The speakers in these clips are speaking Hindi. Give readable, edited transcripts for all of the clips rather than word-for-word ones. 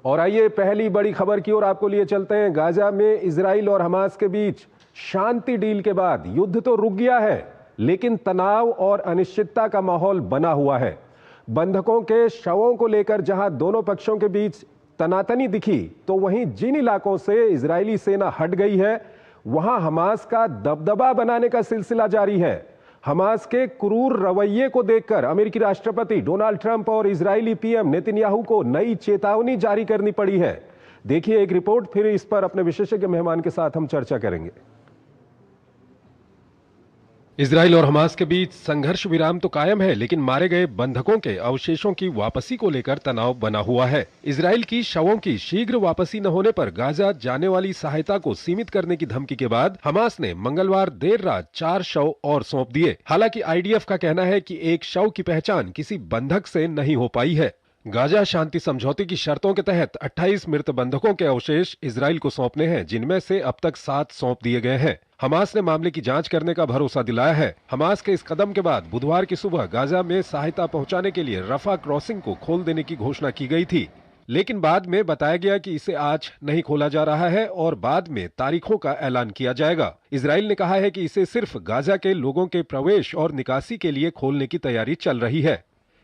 और आइए पहली बड़ी खबर की ओर आपको लिए चलते हैं। गाजा में इजराइल और हमास के बीच शांति डील के बाद युद्ध तो रुक गया है, लेकिन तनाव और अनिश्चितता का माहौल बना हुआ है। बंधकों के शवों को लेकर जहां दोनों पक्षों के बीच तनातनी दिखी, तो वहीं जिन इलाकों से इजरायली सेना हट गई है, वहां हमास का दबदबा बनाने का सिलसिला जारी है। हमास के क्रूर रवैये को देखकर अमेरिकी राष्ट्रपति डोनाल्ड ट्रंप और इजरायली पीएम नेतन्याहू को नई चेतावनी जारी करनी पड़ी है। देखिए एक रिपोर्ट, फिर इस पर अपने विशेषज्ञ मेहमान के साथ हम चर्चा करेंगे। इजराइल और हमास के बीच संघर्ष विराम तो कायम है, लेकिन मारे गए बंधकों के अवशेषों की वापसी को लेकर तनाव बना हुआ है। इजराइल की शवों की शीघ्र वापसी न होने पर गाजा जाने वाली सहायता को सीमित करने की धमकी के बाद हमास ने मंगलवार देर रात 4 शव और सौंप दिए। हालांकि आईडीएफ का कहना है कि एक शव की पहचान किसी बंधक से नहीं हो पाई है। गाजा शांति समझौते की शर्तों के तहत 28 मृत बंधकों के अवशेष इजराइल को सौंपने हैं, जिनमें से अब तक 7 सौंप दिए गए हैं। हमास ने मामले की जांच करने का भरोसा दिलाया है। हमास के इस कदम के बाद बुधवार की सुबह गाजा में सहायता पहुंचाने के लिए रफा क्रॉसिंग को खोल देने की घोषणा की गई थी, लेकिन बाद में बताया गया कि इसे आज नहीं खोला जा रहा है और बाद में तारीखों का ऐलान किया जाएगा। इजराइल ने कहा है कि इसे सिर्फ गाजा के लोगों के प्रवेश और निकासी के लिए खोलने की तैयारी चल रही है।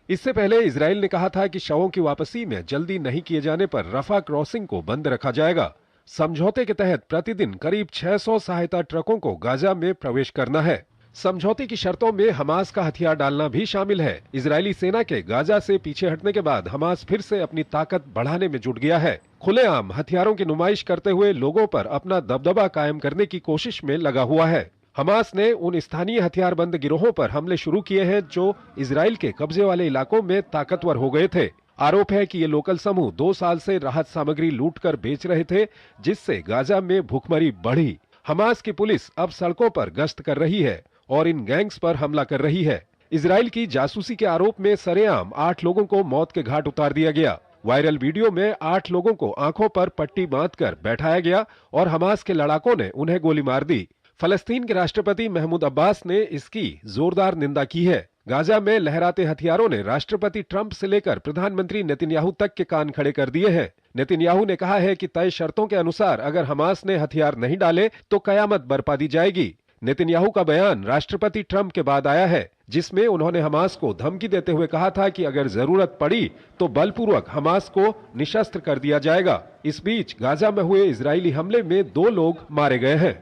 इससे पहले इजराइल ने कहा था कि शवों की वापसी में जल्दी नहीं किए जाने पर रफा क्रॉसिंग को बंद रखा जाएगा। समझौते के तहत प्रतिदिन करीब 600 सहायता ट्रकों को गाजा में प्रवेश करना है। समझौते की शर्तों में हमास का हथियार डालना भी शामिल है। इजरायली सेना के गाजा से पीछे हटने के बाद हमास फिर से अपनी ताकत बढ़ाने में जुट गया है। खुलेआम हथियारों की नुमाइश करते हुए लोगों पर अपना दबदबा कायम करने की कोशिश में लगा हुआ है। हमास ने उन स्थानीय हथियारबंद गिरोहों पर हमले शुरू किए हैं जो इजराइल के कब्जे वाले इलाकों में ताकतवर हो गए थे। आरोप है कि ये लोकल समूह 2 साल से राहत सामग्री लूटकर बेच रहे थे, जिससे गाजा में भूखमरी बढ़ी। हमास की पुलिस अब सड़कों पर गश्त कर रही है और इन गैंग्स पर हमला कर रही है। इजराइल की जासूसी के आरोप में सरेआम 8 लोगों को मौत के घाट उतार दिया गया। वायरल वीडियो में 8 लोगों को आंखों पर पट्टी बांधकर बैठाया गया और हमास के लड़ाकों ने उन्हें गोली मार दी। फलस्तीन के राष्ट्रपति महमूद अब्बास ने इसकी जोरदार निंदा की है। गाजा में लहराते हथियारों ने राष्ट्रपति ट्रंप से लेकर प्रधानमंत्री नेतन्याहू तक के कान खड़े कर दिए हैं। नेतन्याहू ने कहा है कि तय शर्तों के अनुसार अगर हमास ने हथियार नहीं डाले तो कयामत बरपा दी जाएगी। नेतन्याहू का बयान राष्ट्रपति ट्रंप के बाद आया है, जिसमें उन्होंने हमास को धमकी देते हुए कहा था कि अगर जरूरत पड़ी तो बलपूर्वक हमास को निशस्त्र कर दिया जाएगा। इस बीच गाजा में हुए इजरायली हमले में 2 लोग मारे गए हैं।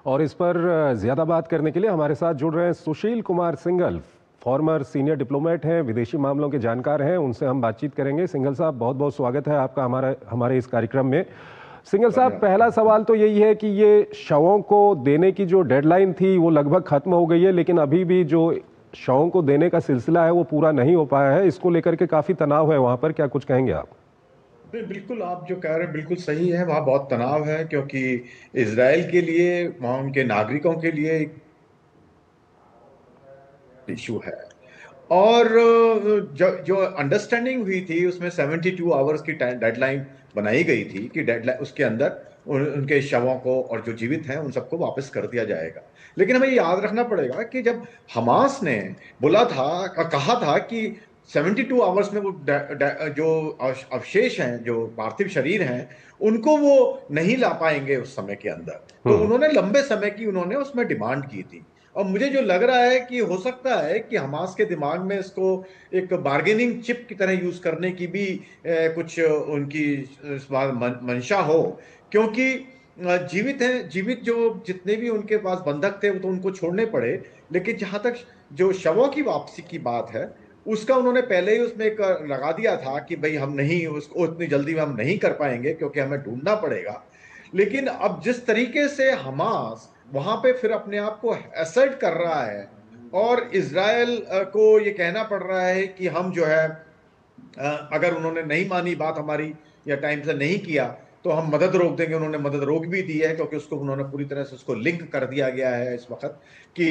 और इस पर ज्यादा बात करने के लिए हमारे साथ जुड़ रहे हैं Sushil Kumar Singhal, former senior diplomat हैं, विदेशी मामलों के जानकार हैं। उनसे हम बातचीत करेंगे। सिंघल साहब, बहुत बहुत स्वागत है आपका हमारे इस कार्यक्रम में। सिंघल साहब, पहला सवाल तो यही है कि ये शवों को देने की जो डेडलाइन थी वो लगभग खत्म हो गई है, लेकिन अभी भी जो शवों को देने का सिलसिला है वो पूरा नहीं हो पाया है। इसको लेकर के काफी तनाव है वहां पर, क्या कुछ कहेंगे आप? बिल्कुल, आप जो कह रहे हैं बिल्कुल सही है। वहाँ बहुत तनाव है क्योंकि इसराइल के लिए, वहाँ उनके नागरिकों के लिए एक इशू है। और जो जो अंडरस्टैंडिंग हुई थी उसमें 72 आवर्स की डेडलाइन बनाई गई थी कि डेडलाइन उसके अंदर उनके शवों को और जो जीवित हैं उन सबको वापस कर दिया जाएगा। लेकिन हमें याद रखना पड़ेगा कि जब हमास ने बोला था, कहा था कि 72 आवर्स में वो जो अवशेष हैं, जो पार्थिव शरीर हैं, उनको वो नहीं ला पाएंगे उस समय के अंदर, तो उन्होंने लंबे समय की उन्होंने उसमें डिमांड की थी। और मुझे जो लग रहा है कि हो सकता है कि हमास के दिमाग में इसको एक बार्गेनिंग चिप की तरह यूज करने की भी कुछ उनकी इस बार मंशा हो, क्योंकि जीवित हैं, जीवित जो जितने भी उनके पास बंधक थे वो तो उनको छोड़ने पड़े, लेकिन जहां तक जो शवों की वापसी की बात है उसका उन्होंने पहले ही उसमें एक लगा दिया था कि भाई हम नहीं, उसको इतनी जल्दी में हम नहीं कर पाएंगे क्योंकि हमें ढूंढना पड़ेगा। लेकिन अब जिस तरीके से हमास वहां पे फिर अपने आप को असर्ट कर रहा है और इजराइल को ये कहना पड़ रहा है कि हम जो है अगर उन्होंने नहीं मानी बात हमारी या टाइम से नहीं किया तो हम मदद रोक देंगे। उन्होंने मदद रोक भी दी है क्योंकि उसको उन्होंने पूरी तरह से उसको लिंक कर दिया गया है इस वक्त कि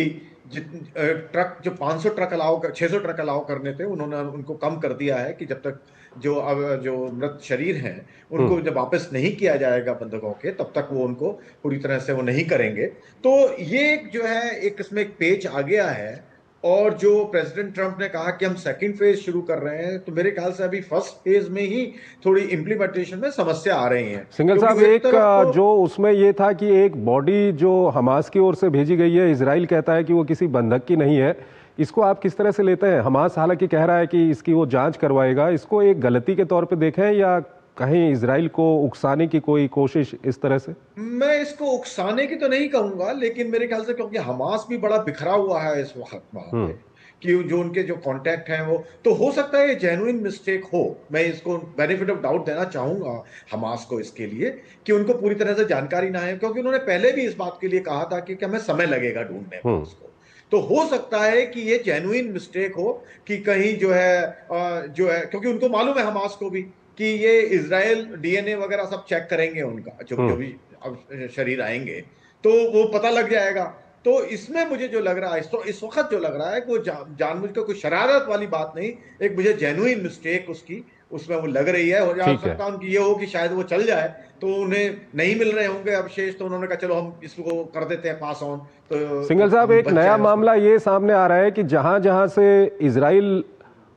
ट्रक जो 500 ट्रक अलाउ कर 600 ट्रक अलाउ करने थे उन्होंने उनको कम कर दिया है कि जब तक जो मृत शरीर हैं उनको जब वापस नहीं किया जाएगा बंधकों के, तब तक वो उनको पूरी तरह से वो नहीं करेंगे। तो ये जो है एक इसमें एक पेच आ गया है और जो प्रेसिडेंट ट्रंप ने कहा कि हम सेकंड फेज शुरू कर रहे हैं, तो मेरे ख्याल से अभी फर्स्ट फेज में ही थोड़ी इम्प्लीमेंटेशन में समस्या आ रही है, सिंघल क्योंकि साहब, वो एक एक तरफ तो जो उसमें ये था कि एक बॉडी जो हमास की ओर से भेजी गई है, इजराइल कहता है कि वो किसी बंधक की नहीं है। इसको आप किस तरह से लेते हैं? हमास हालांकि कह रहा है कि इसकी वो जांच करवाएगा। इसको एक गलती के तौर पे देखें या कहीं इजराइल को उकसाने की कोई कोशिश इस तरह से? मैं इसको उकसाने की तो नहीं कहूंगा, लेकिन मेरे ख्याल से क्योंकि हमास भी बड़ा बिखरा हुआ है इस वक्त वहां पे, हम्म। कि जो उनके जो कांटेक्ट हैं वो, तो हो सकता है ये जेन्युइन मिस्टेक हो। मैं इसको बेनिफिट ऑफ डाउट देना चाहूंगा हमास को इसके लिए, कि उनको पूरी तरह से जानकारी ना है, क्योंकि उन्होंने पहले भी इस बात के लिए कहा था कि हमें समय लगेगा ढूंढने में हम्म। उसको। तो हो सकता है कि ये जेन्युइन मिस्टेक हो, कि कहीं जो है, क्योंकि उनको मालूम है हमास को भी कि ये इजराइल डीएनए वगैरह सब चेक करेंगे उनका, जो जो हम्म। भी अब शरीर आएंगे तो वो पता लग जाएगा। तो इसमें मुझे जो लग रहा है, तो इस वक्त जो लग रहा है कि वो जानबूझ कर कोई शरारत वाली बात नहीं, एक मुझे जेन्युइन मिस्टेक उसकी उसमें वो लग रही है। हो जा ठीक है। सकता है उनकी ये हो कि शायद वो चल जाए, तो उन्हें नहीं मिल रहे होंगे अवशेष, तो उन्होंने कहा चलो हम इसको कर देते हैं पास ऑन, सिंघल तो साहब, हम एक बच नया जाए उसमें। मामला ये सामने आ रहा है कि जहां जहां से इजराइल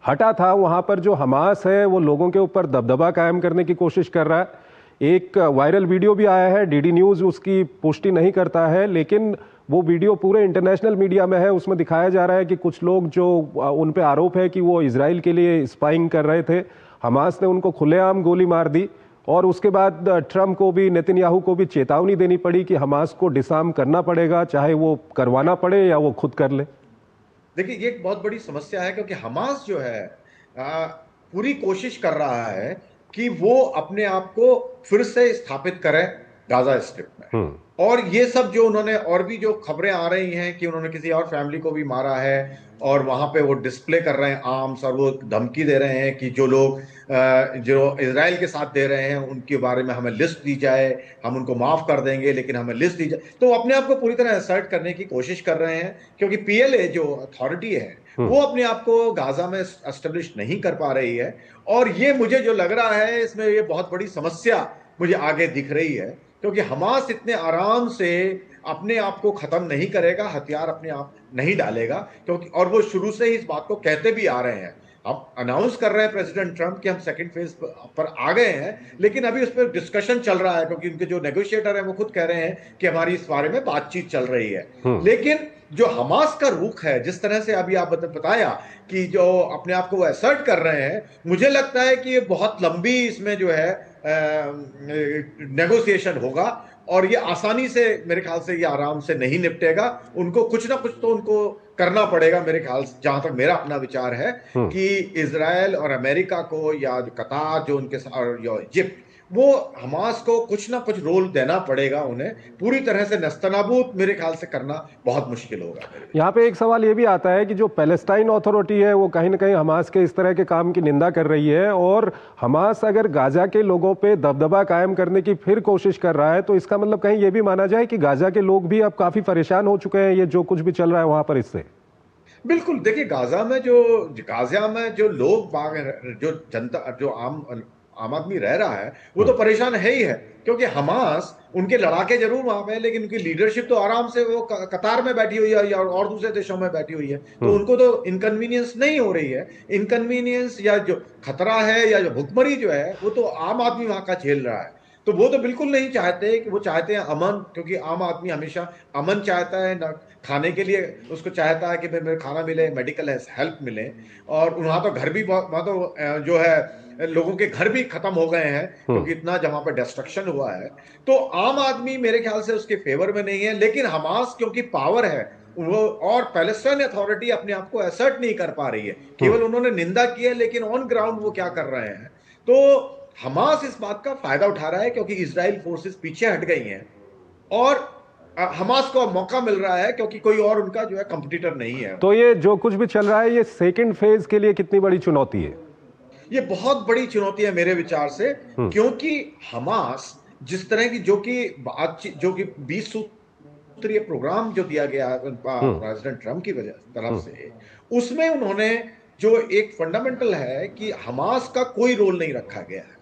हटा था वहां पर जो हमास है वो लोगों के ऊपर दबदबा कायम करने की कोशिश कर रहा है। एक वायरल वीडियो भी आया है, डीडी न्यूज़ उसकी पुष्टि नहीं करता है, लेकिन वो वीडियो पूरे इंटरनेशनल मीडिया में है। उसमें दिखाया जा रहा है कि कुछ लोग जो उन पे आरोप है कि वो इजराइल के लिए स्पाइंग कर रहे थे, हमास ने उनको खुलेआम गोली मार दी। और उसके बाद ट्रंप को भी, नेतन्याहू को भी चेतावनी देनी पड़ी कि हमास को डिसआर्म करना पड़ेगा, चाहे वो करवाना पड़े या वो खुद कर ले। देखिए, ये एक बहुत बड़ी समस्या है, क्योंकि हमास जो है पूरी कोशिश कर रहा है कि वो अपने आप को फिर से स्थापित करे गाजा स्ट्रिप में। हम्म। और ये सब जो उन्होंने, और भी जो खबरें आ रही हैं कि उन्होंने किसी और फैमिली को भी मारा है, और वहां पे वो डिस्प्ले कर रहे हैं आर्म्स, और वो धमकी दे रहे हैं कि जो लोग जो इजराइल के साथ दे रहे हैं उनके बारे में हमें लिस्ट दी जाए, हम उनको माफ कर देंगे लेकिन हमें लिस्ट दी जाए। तो अपने आप को पूरी तरह असर्ट करने की कोशिश कर रहे हैं, क्योंकि पीएलए जो अथॉरिटी है हम्म। वो अपने आप को गाजा में एस्टेब्लिश नहीं कर पा रही है। और ये मुझे जो लग रहा है, इसमें ये बहुत बड़ी समस्या मुझे आगे दिख रही है, क्योंकि हमास इतने आराम से अपने आप को खत्म नहीं करेगा, हथियार अपने आप नहीं डालेगा, क्योंकि और वो शुरू से ही इस बात को कहते भी आ रहे हैं। अब अनाउंस कर रहे हैं प्रेसिडेंट ट्रंप कि हम सेकंड फेज पर आ गए हैं, लेकिन अभी उस पर डिस्कशन चल रहा है, क्योंकि उनके जो नेगोशिएटर हैं वो खुद कह रहे हैं कि हमारी इस बारे में बातचीत चल रही है। हम्म। लेकिन जो हमास का रुख है, जिस तरह से अभी आप बताया कि जो अपने आप को वो असर्ट कर रहे हैं, मुझे लगता है कि ये बहुत लंबी इसमें जो है नेगोशिएशन होगा, और ये आसानी से, मेरे ख्याल से ये आराम से नहीं निपटेगा। उनको कुछ ना कुछ तो उनको करना पड़ेगा, मेरे ख्याल से, जहां तक मेरा अपना विचार है, हम्म। कि इजराइल और अमेरिका को, या जो कतार जो उनके साथ, और या इजिप्ट, वो हमास को कुछ ना कुछ रोल देना पड़ेगा। उन्हें पूरी तरह से नस्तनाबूद मेरे ख्याल से करना बहुत मुश्किल होगा मेरे विचार यहाँ पे एक सवाल ये भी आता है कि जो पैलेस्टाइन अथॉरिटी है वो कहीं ना कहीं हमास के इस तरह के काम की निंदा कर रही है, और हमास अगर गाजा के लोगों पे दबदबा कायम करने की फिर कोशिश कर रहा है, तो इसका मतलब कहीं ये भी माना जाए कि गाजा के लोग भी अब काफी परेशान हो चुके हैं ये जो कुछ भी चल रहा है वहां पर इससे। बिल्कुल। देखिए, गाजा में जो लोग बाग, जो जनता, जो आम आदमी रह रहा है, वो तो परेशान है ही है, क्योंकि हमास, उनके लड़ाके जरूर वहां पे है, लेकिन उनकी लीडरशिप तो आराम से वो कतार में बैठी हुई है, या और दूसरे देशों में बैठी हुई है, तो उनको तो इनकन्वीनियंस नहीं हो रही है। इनकन्वीनियंस या जो खतरा है या जो भुखमरी जो है, वो तो आम आदमी वहां का झेल रहा है। तो वो तो बिल्कुल नहीं चाहते, कि वो चाहते हैं अमन, क्योंकि आम आदमी हमेशा अमन चाहता है ना, खाने के लिए उसको चाहता है कि भाई खाना मिले, मेडिकल हेल्प मिले। और वहां तो घर भी वहां तो जो है, लोगों के घर भी खत्म हो गए हैं, क्योंकि इतना जहां पर डिस्ट्रक्शन हुआ है। तो आम आदमी मेरे ख्याल से उसके फेवर में नहीं है, लेकिन हमास क्योंकि पावर है वो, और पैलेस्टाइन अथॉरिटी अपने आप को असर्ट नहीं कर पा रही है, केवल उन्होंने निंदा की है, लेकिन ऑन ग्राउंड वो क्या कर रहे हैं। तो हमास इस बात का फायदा उठा रहा है, क्योंकि इजराइल फोर्सेस पीछे हट गई हैं, और हमास को मौका मिल रहा है, क्योंकि कोई और उनका जो है कंपटीटर नहीं है। तो ये जो कुछ भी चल रहा है ये सेकंड फेज के लिए कितनी बड़ी चुनौती है? ये बहुत बड़ी चुनौती है मेरे विचार से, क्योंकि हमास जिस तरह की जो कि बातचीत, जो कि 20 सूत्रीय प्रोग्राम जो दिया गया प्रेसिडेंट ट्रंप की वजह तरफ से, उसमें उन्होंने जो एक फंडामेंटल है कि हमास का कोई रोल नहीं रखा गया है,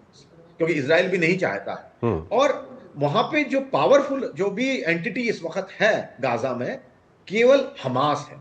क्योंकि इजराइल भी नहीं चाहता है। और वहां पे जो पावरफुल जो भी एंटिटी इस वक्त है गाजा में, केवल हमास है।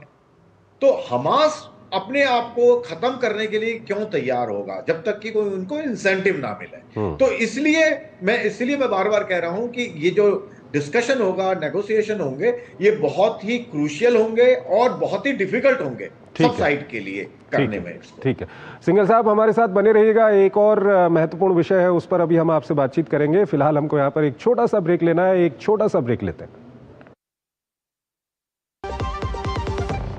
तो हमास अपने आप को खत्म करने के लिए क्यों तैयार होगा जब तक कि कोई उनको इंसेंटिव ना मिले। तो इसलिए मैं बार बार कह रहा हूं कि ये जो डिस्कशन होगा, नेगोशिएशन होंगे, ये बहुत ही क्रूशियल होंगे और बहुत ही डिफिकल्ट होंगे सब साइड के लिए करने में इसको। ठीक है, सिंघल साहब हमारे साथ बने रहिएगा। एक और महत्वपूर्ण विषय है, उस पर अभी हम आपसे बातचीत करेंगे। फिलहाल हमको यहाँ पर एक छोटा सा ब्रेक लेना है, एक छोटा सा ब्रेक लेते हैं।